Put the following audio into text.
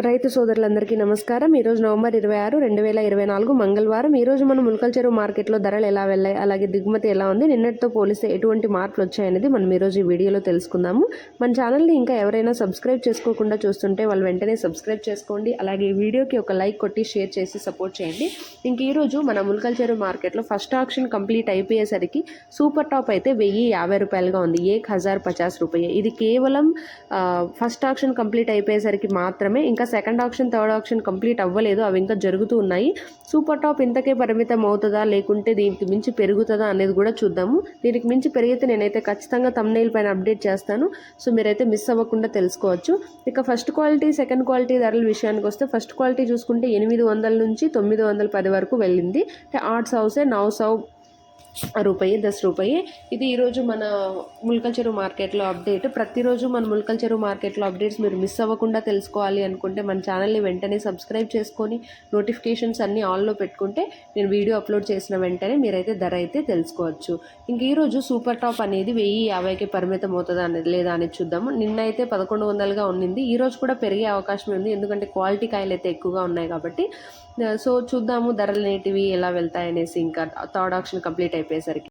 రైతు సోదరులందరికీ నమస్కారం. ఈరోజు నవంబర్ 26, 2024 మంగళవారం. ఈరోజు మనం ములకల చెరువు మార్కెట్లో ధరలు ఎలా వెళ్ళాయి, అలాగే దిగుమతి ఎలా ఉంది, నిన్నటితో పోలిస్తే ఎటువంటి మార్పులు వచ్చాయనేది మనం ఈరోజు ఈ వీడియోలో తెలుసుకుందాము. మన ఛానల్ని ఇంకా ఎవరైనా సబ్స్క్రైబ్ చేసుకోకుండా చూస్తుంటే వాళ్ళు వెంటనే సబ్స్క్రైబ్ చేసుకోండి. అలాగే ఈ వీడియోకి ఒక లైక్ కొట్టి షేర్ చేసి సపోర్ట్ చేయండి. ఇంక ఈరోజు మన ములకల చెరువు మార్కెట్లో ఫస్ట్ ఆక్షన్ కంప్లీట్ అయిపోయేసరికి సూపర్ టాప్ అయితే 1050 రూపాయలుగా ఉంది. 1050 రూపాయలు. ఇది కేవలం ఫస్ట్ ఆక్షన్ కంప్లీట్ అయిపోయేసరికి మాత్రమే. ఇంకా second option, third option complete అవ్వలేదు, అవి ఇంకా జరుగుతూ ఉన్నాయి. సూపర్ టాప్ ఇంతకే పరిమితం అవుతుందా, లేకుంటే దీనికి మించి పెరుగుతుందా అనేది కూడా చూద్దాము. దీనికి మించి పెరిగితే నేనైతే ఖచ్చితంగా థంబ్నెయిల్ పైన అప్డేట్ చేస్తాను, సో మీరైతే మిస్ అవ్వకుండా తెలుసుకోవచ్చు. ఇక ఫస్ట్ క్వాలిటీ, సెకండ్ క్వాలిటీ ధరల విషయానికి వస్తే ఫస్ట్ క్వాలిటీ చూసుకుంటే 800 నుంచి 910 వరకు వెళ్ళింది. 800 से 900 రూపాయి 10 రూపాయి. ఇది ఈరోజు మన ములకల చెరువు మార్కెట్లో అప్డేట్. ప్రతిరోజు మన ములకల చెరువు మార్కెట్లో అప్డేట్స్ మీరు మిస్ అవ్వకుండా తెలుసుకోవాలి అనుకుంటే మన ఛానల్ని వెంటనే సబ్స్క్రైబ్ చేసుకొని నోటిఫికేషన్స్ అన్నీ ఆన్లో పెట్టుకుంటే నేను వీడియో అప్లోడ్ చేసిన వెంటనే మీరైతే ధర అయితే తెలుసుకోవచ్చు. ఇంక ఈరోజు సూపర్ టాప్ అనేది 1050కి పరిమితం అవుతుందా అనేది లేదా అనేది చూద్దాము. నిన్న అయితే 1100గా ఉన్నింది. ఈరోజు కూడా పెరిగే అవకాశం ఉంది, ఎందుకంటే క్వాలిటీ కాయలు అయితే ఎక్కువగా ఉన్నాయి కాబట్టి. సో చూద్దాము ధరలు అనేటివి ఎలా వెళ్తాయనేసి ఇంకా థర్డ్ ఆప్షన్ కంప్లీట్ అయిపోయేసరికి.